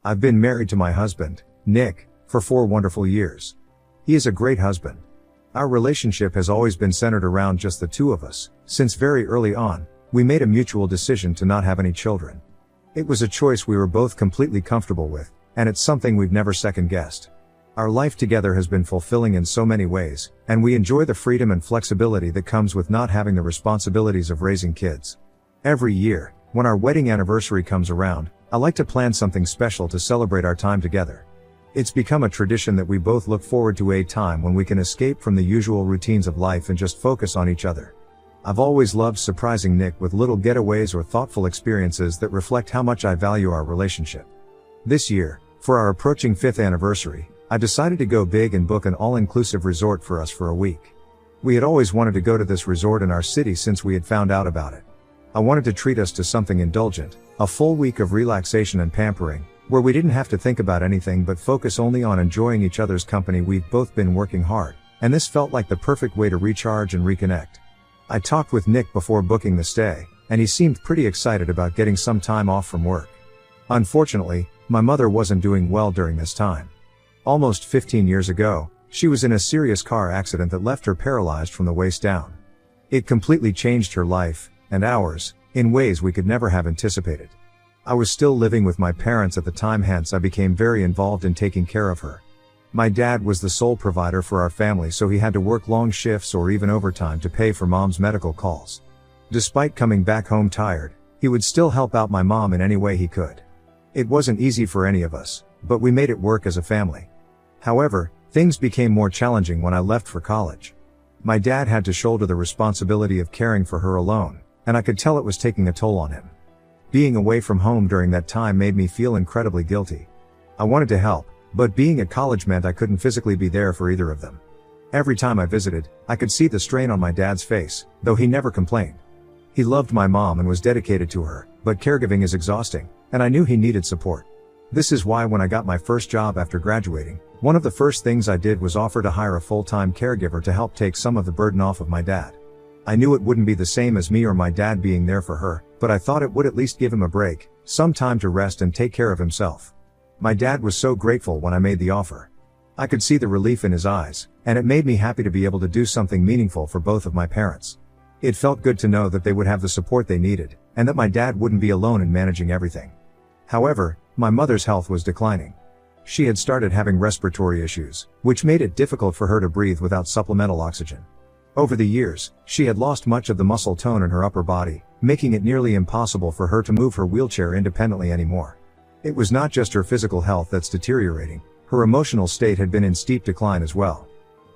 I've been married to my husband, Nick, for 4 wonderful years. He is a great husband. Our relationship has always been centered around just the two of us. Since very early on, we made a mutual decision to not have any children. It was a choice we were both completely comfortable with, and it's something we've never second-guessed. Our life together has been fulfilling in so many ways, and we enjoy the freedom and flexibility that comes with not having the responsibilities of raising kids. Every year, when our wedding anniversary comes around, I like to plan something special to celebrate our time together. It's become a tradition that we both look forward to, a time when we can escape from the usual routines of life and just focus on each other. I've always loved surprising Nick with little getaways or thoughtful experiences that reflect how much I value our relationship. This year, for our approaching 5th anniversary, I decided to go big and book an all-inclusive resort for us for a week. We had always wanted to go to this resort in our city since we had found out about it. I wanted to treat us to something indulgent, a full week of relaxation and pampering, where we didn't have to think about anything but focus only on enjoying each other's company. We've both been working hard, and this felt like the perfect way to recharge and reconnect. I talked with Nick before booking the stay, and he seemed pretty excited about getting some time off from work. Unfortunately, my mother wasn't doing well during this time. Almost 15 years ago, she was in a serious car accident that left her paralyzed from the waist down. It completely changed her life, and ours, in ways we could never have anticipated. I was still living with my parents at the time, hence I became very involved in taking care of her. My dad was the sole provider for our family, so he had to work long shifts or even overtime to pay for mom's medical calls. Despite coming back home tired, he would still help out my mom in any way he could. It wasn't easy for any of us, but we made it work as a family. However, things became more challenging when I left for college. My dad had to shoulder the responsibility of caring for her alone, and I could tell it was taking a toll on him. Being away from home during that time made me feel incredibly guilty. I wanted to help, but being at college meant I couldn't physically be there for either of them. Every time I visited, I could see the strain on my dad's face, though he never complained. He loved my mom and was dedicated to her, but caregiving is exhausting, and I knew he needed support. This is why when I got my first job after graduating, one of the first things I did was offer to hire a full-time caregiver to help take some of the burden off of my dad. I knew it wouldn't be the same as me or my dad being there for her, but I thought it would at least give him a break, some time to rest and take care of himself. My dad was so grateful when I made the offer. I could see the relief in his eyes, and it made me happy to be able to do something meaningful for both of my parents. It felt good to know that they would have the support they needed, and that my dad wouldn't be alone in managing everything. However, my mother's health was declining. She had started having respiratory issues, which made it difficult for her to breathe without supplemental oxygen. Over the years, she had lost much of the muscle tone in her upper body, making it nearly impossible for her to move her wheelchair independently anymore. It was not just her physical health that's deteriorating, her emotional state had been in steep decline as well.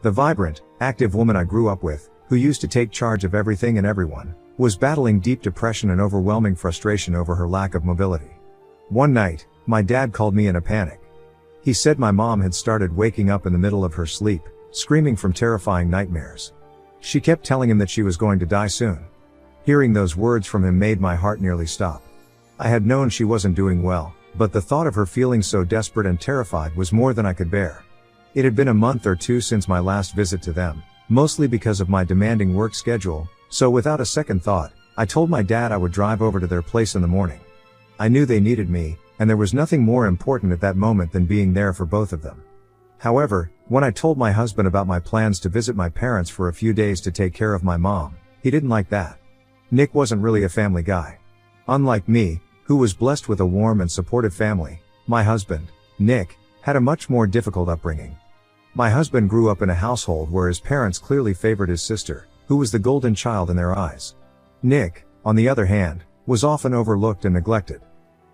The vibrant, active woman I grew up with, who used to take charge of everything and everyone, was battling deep depression and overwhelming frustration over her lack of mobility. One night, my dad called me in a panic. He said my mom had started waking up in the middle of her sleep, screaming from terrifying nightmares. She kept telling him that she was going to die soon. Hearing those words from him made my heart nearly stop. I had known she wasn't doing well, but the thought of her feeling so desperate and terrified was more than I could bear. It had been a month or two since my last visit to them, mostly because of my demanding work schedule, so without a second thought, I told my dad I would drive over to their place in the morning. I knew they needed me, and there was nothing more important at that moment than being there for both of them. However, when I told my husband about my plans to visit my parents for a few days to take care of my mom, he didn't like that. Nick wasn't really a family guy. Unlike me, who was blessed with a warm and supportive family, my husband, Nick, had a much more difficult upbringing. My husband grew up in a household where his parents clearly favored his sister, who was the golden child in their eyes. Nick, on the other hand, was often overlooked and neglected.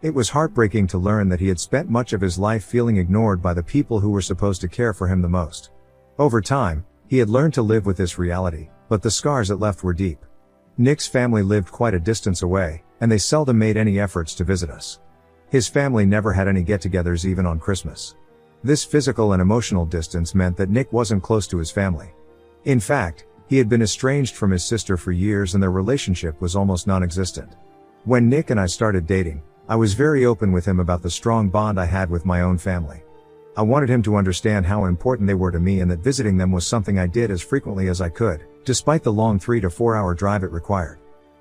It was heartbreaking to learn that he had spent much of his life feeling ignored by the people who were supposed to care for him the most. Over time, he had learned to live with this reality, but the scars it left were deep. Nick's family lived quite a distance away, and they seldom made any efforts to visit us. His family never had any get-togethers even on Christmas. This physical and emotional distance meant that Nick wasn't close to his family. In fact, he had been estranged from his sister for years and their relationship was almost non-existent. When Nick and I started dating, I was very open with him about the strong bond I had with my own family. I wanted him to understand how important they were to me and that visiting them was something I did as frequently as I could, despite the long 3 to 4 hour drive it required.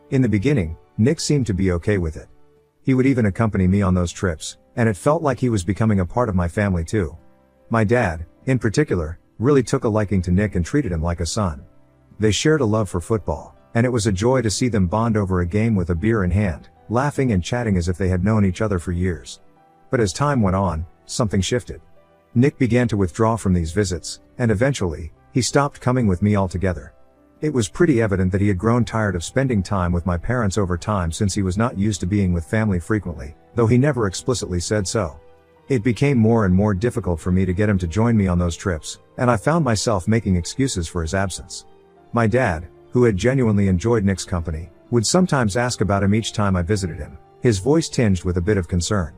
In the beginning, Nick seemed to be okay with it. He would even accompany me on those trips, and it felt like he was becoming a part of my family too. My dad, in particular, really took a liking to Nick and treated him like a son. They shared a love for football, and it was a joy to see them bond over a game with a beer in hand, laughing and chatting as if they had known each other for years. But as time went on, something shifted. Nick began to withdraw from these visits, and eventually, he stopped coming with me altogether. It was pretty evident that he had grown tired of spending time with my parents over time since he was not used to being with family frequently, though he never explicitly said so. It became more and more difficult for me to get him to join me on those trips, and I found myself making excuses for his absence. My dad, who had genuinely enjoyed Nick's company, would sometimes ask about him each time I visited him, his voice tinged with a bit of concern.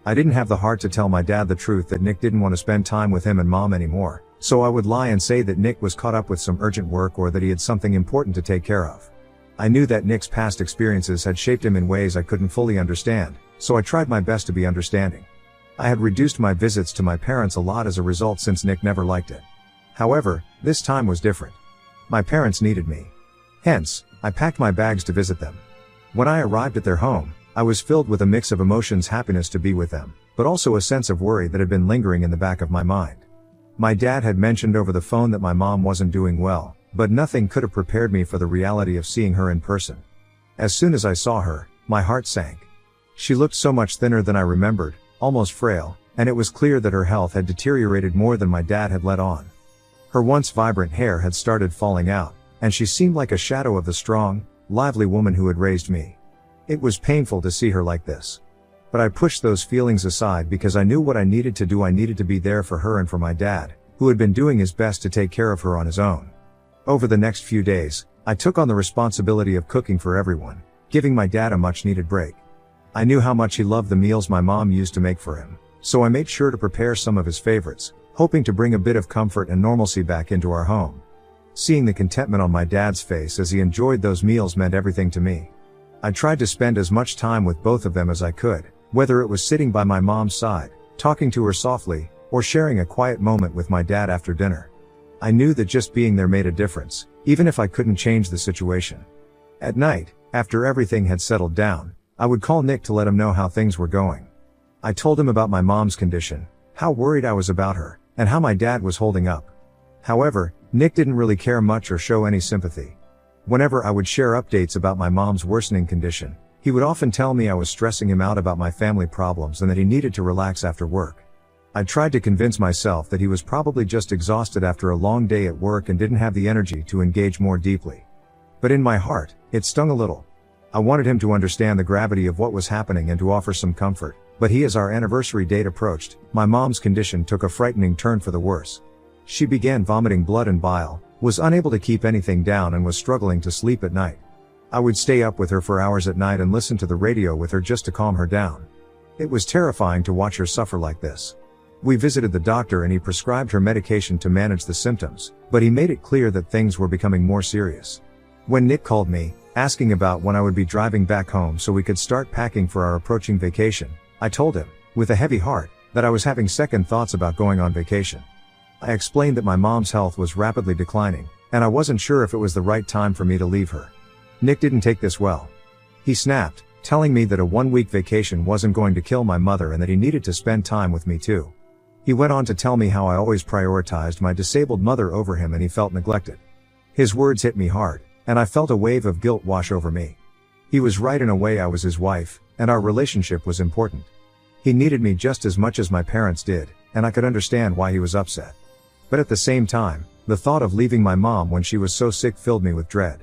I didn't have the heart to tell my dad the truth that Nick didn't want to spend time with him and mom anymore, so I would lie and say that Nick was caught up with some urgent work or that he had something important to take care of. I knew that Nick's past experiences had shaped him in ways I couldn't fully understand, so I tried my best to be understanding. I had reduced my visits to my parents a lot as a result since Nick never liked it. However, this time was different. My parents needed me. Hence, I packed my bags to visit them. When I arrived at their home, I was filled with a mix of emotions: happiness to be with them, but also a sense of worry that had been lingering in the back of my mind. My dad had mentioned over the phone that my mom wasn't doing well, but nothing could have prepared me for the reality of seeing her in person. As soon as I saw her, my heart sank. She looked so much thinner than I remembered, almost frail, and it was clear that her health had deteriorated more than my dad had let on. Her once vibrant hair had started falling out, and she seemed like a shadow of the strong, lively woman who had raised me. It was painful to see her like this. But I pushed those feelings aside because I knew what I needed to do. I needed to be there for her and for my dad, who had been doing his best to take care of her on his own. Over the next few days, I took on the responsibility of cooking for everyone, giving my dad a much-needed break. I knew how much he loved the meals my mom used to make for him, so I made sure to prepare some of his favorites, hoping to bring a bit of comfort and normalcy back into our home. Seeing the contentment on my dad's face as he enjoyed those meals meant everything to me. I tried to spend as much time with both of them as I could, whether it was sitting by my mom's side, talking to her softly, or sharing a quiet moment with my dad after dinner. I knew that just being there made a difference, even if I couldn't change the situation. At night, after everything had settled down, I would call Nick to let him know how things were going. I told him about my mom's condition, how worried I was about her, and how my dad was holding up. However, Nick didn't really care much or show any sympathy. Whenever I would share updates about my mom's worsening condition, he would often tell me I was stressing him out about my family problems and that he needed to relax after work. I tried to convince myself that he was probably just exhausted after a long day at work and didn't have the energy to engage more deeply. But in my heart, it stung a little. I wanted him to understand the gravity of what was happening and to offer some comfort, but as our anniversary date approached, my mom's condition took a frightening turn for the worse. She began vomiting blood and bile, was unable to keep anything down and was struggling to sleep at night. I would stay up with her for hours at night and listen to the radio with her just to calm her down. It was terrifying to watch her suffer like this. We visited the doctor and he prescribed her medication to manage the symptoms, but he made it clear that things were becoming more serious. When Nick called me, asking about when I would be driving back home so we could start packing for our approaching vacation, I told him, with a heavy heart, that I was having second thoughts about going on vacation. I explained that my mom's health was rapidly declining, and I wasn't sure if it was the right time for me to leave her. Nick didn't take this well. He snapped, telling me that a one-week vacation wasn't going to kill my mother and that he needed to spend time with me too. He went on to tell me how I always prioritized my disabled mother over him and he felt neglected. His words hit me hard, and I felt a wave of guilt wash over me. He was right in a way. I was his wife, and our relationship was important. He needed me just as much as my parents did, and I could understand why he was upset. But at the same time, the thought of leaving my mom when she was so sick filled me with dread.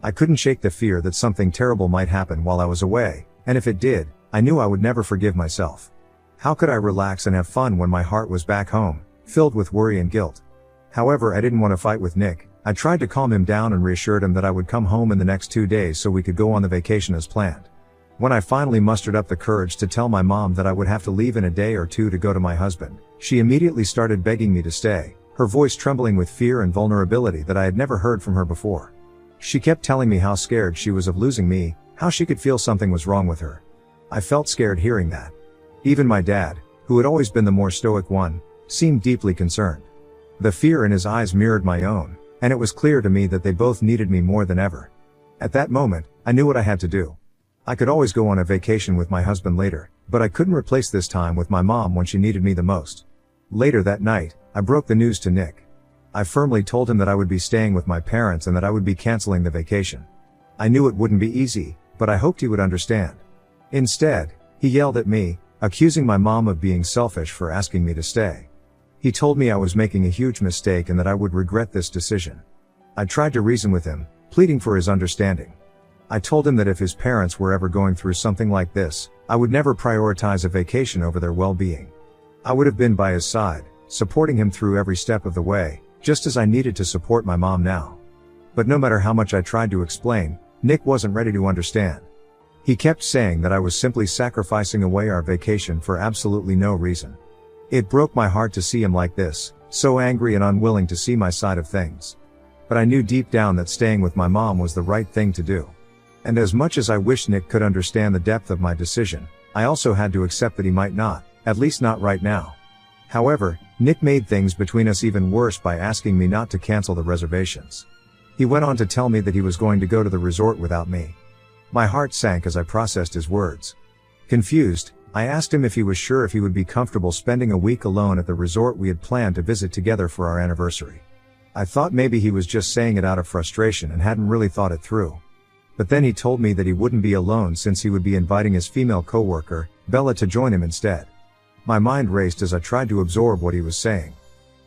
I couldn't shake the fear that something terrible might happen while I was away, and if it did, I knew I would never forgive myself. How could I relax and have fun when my heart was back home, filled with worry and guilt? However, I didn't want to fight with Nick. I tried to calm him down and reassured him that I would come home in the next 2 days so we could go on the vacation as planned. When I finally mustered up the courage to tell my mom that I would have to leave in a day or two to go to my husband, she immediately started begging me to stay, her voice trembling with fear and vulnerability that I had never heard from her before. She kept telling me how scared she was of losing me, how she could feel something was wrong with her. I felt scared hearing that. Even my dad, who had always been the more stoic one, seemed deeply concerned. The fear in his eyes mirrored my own, and it was clear to me that they both needed me more than ever. At that moment, I knew what I had to do. I could always go on a vacation with my husband later, But I couldn't replace this time with my mom when she needed me the most. Later that night, I broke the news to Nick. I firmly told him that I would be staying with my parents and that I would be canceling the vacation. I knew it wouldn't be easy, but I hoped he would understand. Instead, he yelled at me, accusing my mom of being selfish for asking me to stay. He told me I was making a huge mistake and that I would regret this decision. I tried to reason with him, pleading for his understanding. I told him that if his parents were ever going through something like this, I would never prioritize a vacation over their well-being. I would have been by his side, supporting him through every step of the way, just as I needed to support my mom now. But no matter how much I tried to explain, Nick wasn't ready to understand. He kept saying that I was simply sacrificing away our vacation for absolutely no reason. It broke my heart to see him like this, so angry and unwilling to see my side of things. But I knew deep down that staying with my mom was the right thing to do. And as much as I wished Nick could understand the depth of my decision, I also had to accept that he might not, at least not right now. However, Nick made things between us even worse by asking me not to cancel the reservations. He went on to tell me that he was going to go to the resort without me. My heart sank as I processed his words. Confused, I asked him if he was sure if he would be comfortable spending a week alone at the resort we had planned to visit together for our anniversary. I thought maybe he was just saying it out of frustration and hadn't really thought it through. But then he told me that he wouldn't be alone since he would be inviting his female coworker, Bella, to join him instead. My mind raced as I tried to absorb what he was saying.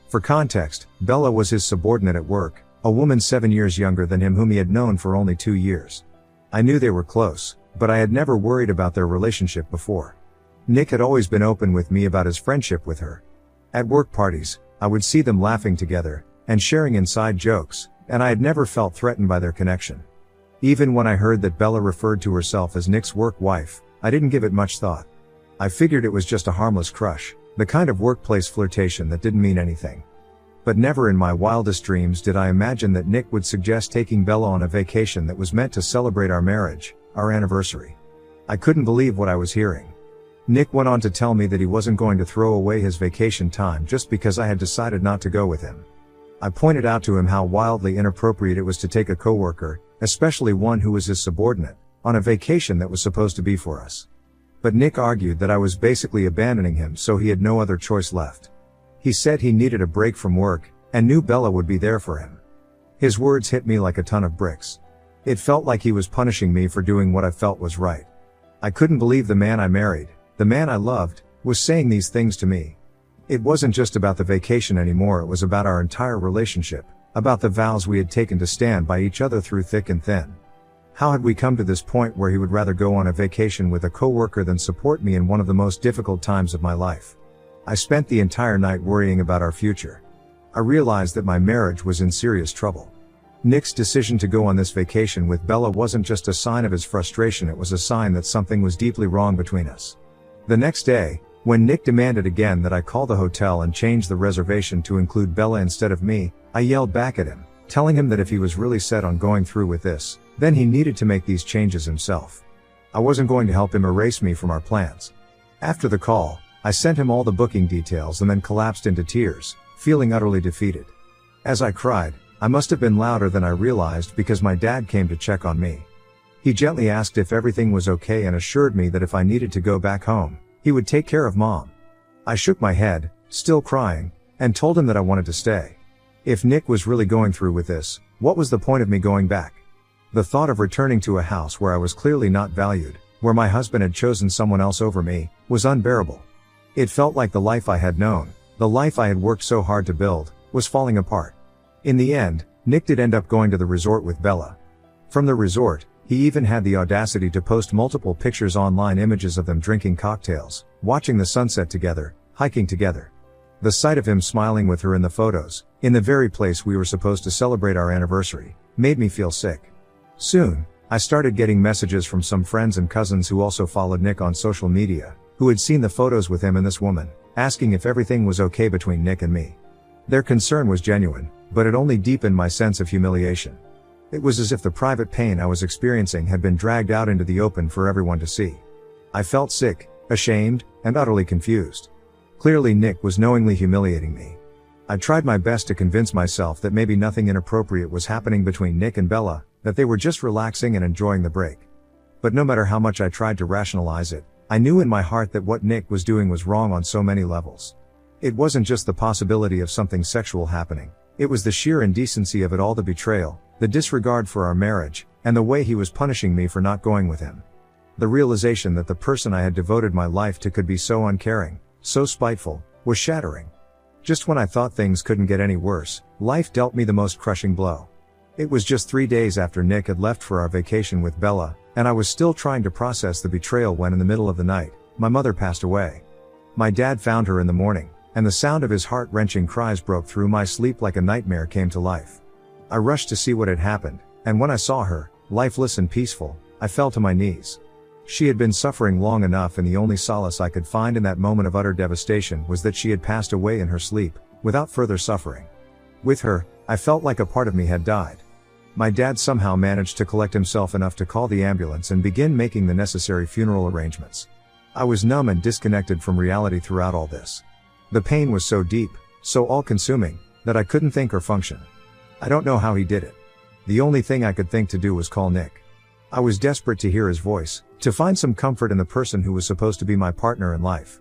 For context, Bella was his subordinate at work, a woman 7 years younger than him whom he had known for only 2 years. I knew they were close, but I had never worried about their relationship before. Nick had always been open with me about his friendship with her. At work parties, I would see them laughing together, and sharing inside jokes, and I had never felt threatened by their connection. Even when I heard that Bella referred to herself as Nick's work wife, I didn't give it much thought. I figured it was just a harmless crush, the kind of workplace flirtation that didn't mean anything. But never in my wildest dreams did I imagine that Nick would suggest taking Bella on a vacation that was meant to celebrate our marriage, our anniversary. I couldn't believe what I was hearing. Nick went on to tell me that he wasn't going to throw away his vacation time just because I had decided not to go with him. I pointed out to him how wildly inappropriate it was to take a coworker, especially one who was his subordinate, on a vacation that was supposed to be for us. But Nick argued that I was basically abandoning him, so he had no other choice left. He said he needed a break from work, and knew Bella would be there for him. His words hit me like a ton of bricks. It felt like he was punishing me for doing what I felt was right. I couldn't believe the man I married, the man I loved, was saying these things to me. It wasn't just about the vacation anymore, it was about our entire relationship, about the vows we had taken to stand by each other through thick and thin. How had we come to this point where he would rather go on a vacation with a coworker than support me in one of the most difficult times of my life? I spent the entire night worrying about our future. I realized that my marriage was in serious trouble. Nick's decision to go on this vacation with Bella wasn't just a sign of his frustration, it was a sign that something was deeply wrong between us. The next day, when Nick demanded again that I call the hotel and change the reservation to include Bella instead of me, I yelled back at him, telling him that if he was really set on going through with this, then he needed to make these changes himself. I wasn't going to help him erase me from our plans. After the call, I sent him all the booking details and then collapsed into tears, feeling utterly defeated. As I cried, I must have been louder than I realized because my dad came to check on me. He gently asked if everything was okay and assured me that if I needed to go back home, he would take care of Mom. I shook my head, still crying, and told him that I wanted to stay. If Nick was really going through with this, what was the point of me going back? The thought of returning to a house where I was clearly not valued, where my husband had chosen someone else over me, was unbearable. It felt like the life I had known, the life I had worked so hard to build, was falling apart. In the end, Nick did end up going to the resort with Bella. From the resort, he even had the audacity to post multiple pictures online, images of them drinking cocktails, watching the sunset together, hiking together. The sight of him smiling with her in the photos, in the very place we were supposed to celebrate our anniversary, made me feel sick. Soon, I started getting messages from some friends and cousins who also followed Nick on social media, who had seen the photos with him and this woman, asking if everything was okay between Nick and me. Their concern was genuine, but it only deepened my sense of humiliation. It was as if the private pain I was experiencing had been dragged out into the open for everyone to see. I felt sick, ashamed, and utterly confused. Clearly Nick was knowingly humiliating me. I tried my best to convince myself that maybe nothing inappropriate was happening between Nick and Bella, that they were just relaxing and enjoying the break. But no matter how much I tried to rationalize it, I knew in my heart that what Nick was doing was wrong on so many levels. It wasn't just the possibility of something sexual happening. It was the sheer indecency of it all, the betrayal, the disregard for our marriage, and the way he was punishing me for not going with him. The realization that the person I had devoted my life to could be so uncaring, so spiteful, was shattering. Just when I thought things couldn't get any worse, life dealt me the most crushing blow. It was just 3 days after Nick had left for our vacation with Bella, and I was still trying to process the betrayal when in the middle of the night, my mother passed away. My dad found her in the morning, and the sound of his heart-wrenching cries broke through my sleep like a nightmare came to life. I rushed to see what had happened, and when I saw her, lifeless and peaceful, I fell to my knees. She had been suffering long enough, and the only solace I could find in that moment of utter devastation was that she had passed away in her sleep, without further suffering. With her, I felt like a part of me had died. My dad somehow managed to collect himself enough to call the ambulance and begin making the necessary funeral arrangements. I was numb and disconnected from reality throughout all this. The pain was so deep, so all-consuming, that I couldn't think or function. I don't know how he did it. The only thing I could think to do was call Nick. I was desperate to hear his voice, to find some comfort in the person who was supposed to be my partner in life.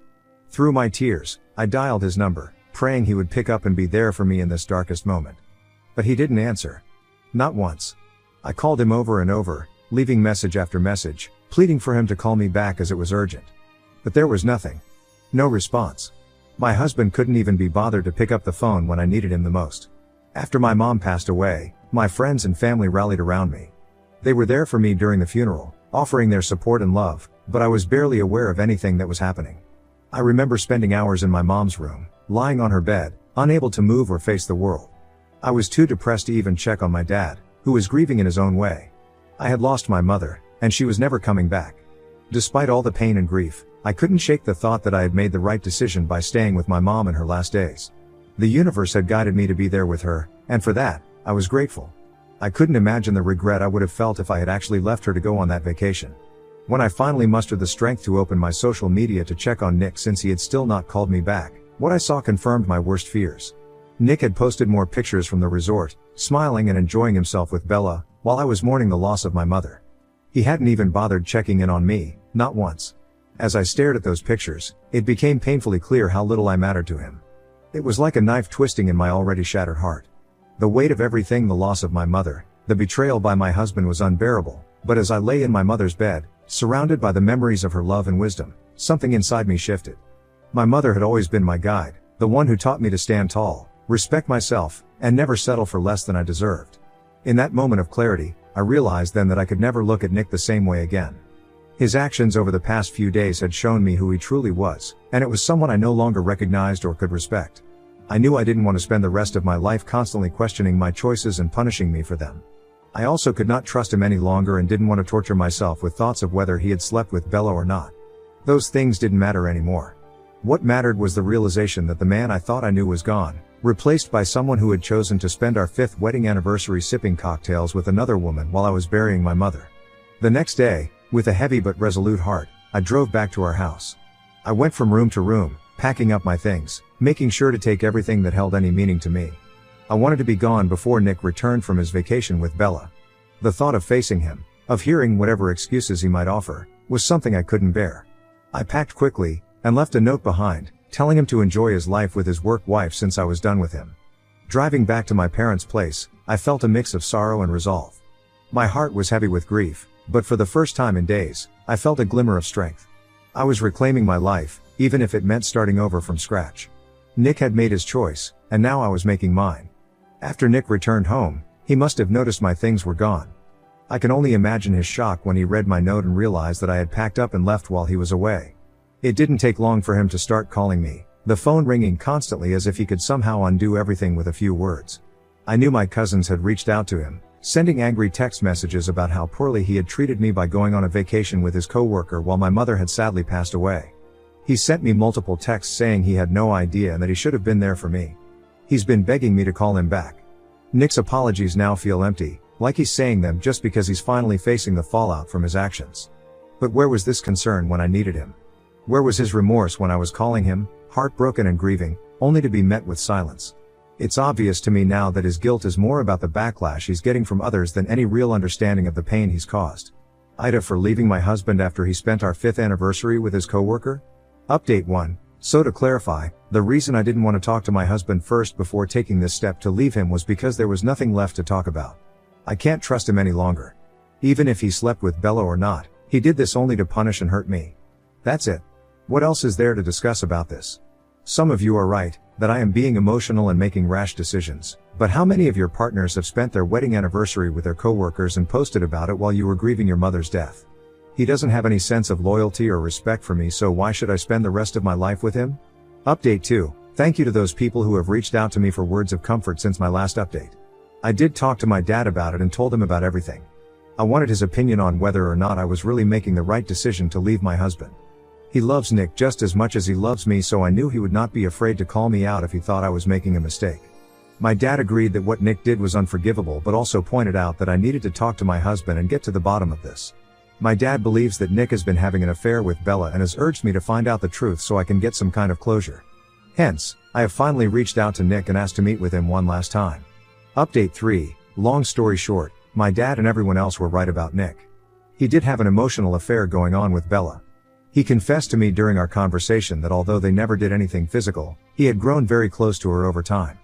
Through my tears, I dialed his number, praying he would pick up and be there for me in this darkest moment. But he didn't answer. Not once. I called him over and over, leaving message after message, pleading for him to call me back as it was urgent. But there was nothing. No response. My husband couldn't even be bothered to pick up the phone when I needed him the most. After my mom passed away, my friends and family rallied around me. They were there for me during the funeral, offering their support and love, but I was barely aware of anything that was happening. I remember spending hours in my mom's room, lying on her bed, unable to move or face the world. I was too depressed to even check on my dad, who was grieving in his own way. I had lost my mother, and she was never coming back. Despite all the pain and grief, I couldn't shake the thought that I had made the right decision by staying with my mom in her last days. The universe had guided me to be there with her, and for that, I was grateful. I couldn't imagine the regret I would have felt if I had actually left her to go on that vacation. When I finally mustered the strength to open my social media to check on Nick since he had still not called me back, what I saw confirmed my worst fears. Nick had posted more pictures from the resort, smiling and enjoying himself with Bella, while I was mourning the loss of my mother. He hadn't even bothered checking in on me, not once. As I stared at those pictures, it became painfully clear how little I mattered to him. It was like a knife twisting in my already shattered heart. The weight of everything, the loss of my mother, the betrayal by my husband, was unbearable, but as I lay in my mother's bed, surrounded by the memories of her love and wisdom, something inside me shifted. My mother had always been my guide, the one who taught me to stand tall, respect myself, and never settle for less than I deserved. In that moment of clarity, I realized then that I could never look at Nick the same way again. His actions over the past few days had shown me who he truly was, and it was someone I no longer recognized or could respect. I knew I didn't want to spend the rest of my life constantly questioning my choices and punishing me for them. I also could not trust him any longer and didn't want to torture myself with thoughts of whether he had slept with Bella or not. Those things didn't matter anymore. What mattered was the realization that the man I thought I knew was gone, replaced by someone who had chosen to spend our 5th wedding anniversary sipping cocktails with another woman while I was burying my mother. The next day, with a heavy but resolute heart, I drove back to our house. I went from room to room, packing up my things, making sure to take everything that held any meaning to me. I wanted to be gone before Nick returned from his vacation with Bella. The thought of facing him, of hearing whatever excuses he might offer, was something I couldn't bear. I packed quickly, and left a note behind, telling him to enjoy his life with his work wife since I was done with him. Driving back to my parents' place, I felt a mix of sorrow and resolve. My heart was heavy with grief, but for the first time in days, I felt a glimmer of strength. I was reclaiming my life, even if it meant starting over from scratch. Nick had made his choice, and now I was making mine. After Nick returned home, he must have noticed my things were gone. I can only imagine his shock when he read my note and realized that I had packed up and left while he was away. It didn't take long for him to start calling me, the phone ringing constantly as if he could somehow undo everything with a few words. I knew my cousins had reached out to him, sending angry text messages about how poorly he had treated me by going on a vacation with his coworker while my mother had sadly passed away. He sent me multiple texts saying he had no idea and that he should have been there for me. He's been begging me to call him back. Nick's apologies now feel empty, like he's saying them just because he's finally facing the fallout from his actions. But where was this concern when I needed him? Where was his remorse when I was calling him, heartbroken and grieving, only to be met with silence? It's obvious to me now that his guilt is more about the backlash he's getting from others than any real understanding of the pain he's caused. Ida for leaving my husband after he spent our 5th anniversary with his coworker? Update 1. So to clarify, the reason I didn't want to talk to my husband first before taking this step to leave him was because there was nothing left to talk about. I can't trust him any longer. Even if he slept with Bella or not, he did this only to punish and hurt me. That's it. What else is there to discuss about this? Some of you are right, that I am being emotional and making rash decisions, but how many of your partners have spent their wedding anniversary with their coworkers and posted about it while you were grieving your mother's death? He doesn't have any sense of loyalty or respect for me, so why should I spend the rest of my life with him? Update 2. Thank you to those people who have reached out to me for words of comfort since my last update. I did talk to my dad about it and told him about everything. I wanted his opinion on whether or not I was really making the right decision to leave my husband. He loves Nick just as much as he loves me, so I knew he would not be afraid to call me out if he thought I was making a mistake. My dad agreed that what Nick did was unforgivable, but also pointed out that I needed to talk to my husband and get to the bottom of this. My dad believes that Nick has been having an affair with Bella and has urged me to find out the truth so I can get some kind of closure. Hence, I have finally reached out to Nick and asked to meet with him one last time. Update 3. Long story short, my dad and everyone else were right about Nick. He did have an emotional affair going on with Bella. He confessed to me during our conversation that although they never did anything physical, he had grown very close to her over time.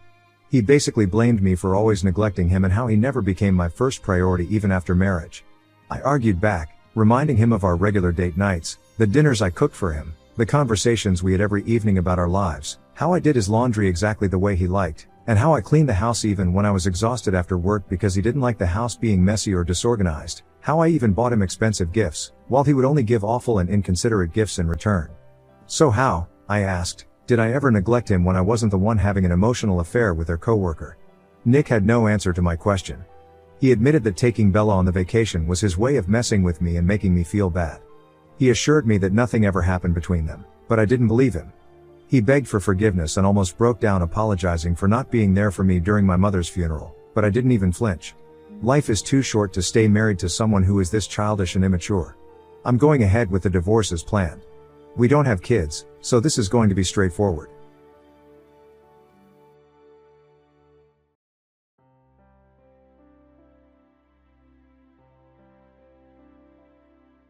He basically blamed me for always neglecting him and how he never became my first priority even after marriage. I argued back, reminding him of our regular date nights, the dinners I cooked for him, the conversations we had every evening about our lives, how I did his laundry exactly the way he liked, and how I cleaned the house even when I was exhausted after work because he didn't like the house being messy or disorganized, how I even bought him expensive gifts, while he would only give awful and inconsiderate gifts in return. So how, I asked, did I ever neglect him when I wasn't the one having an emotional affair with their coworker? Nick had no answer to my question. He admitted that taking Bella on the vacation was his way of messing with me and making me feel bad. He assured me that nothing ever happened between them, but I didn't believe him. He begged for forgiveness and almost broke down apologizing for not being there for me during my mother's funeral, but I didn't even flinch. Life is too short to stay married to someone who is this childish and immature. I'm going ahead with the divorce as planned. We don't have kids, so this is going to be straightforward.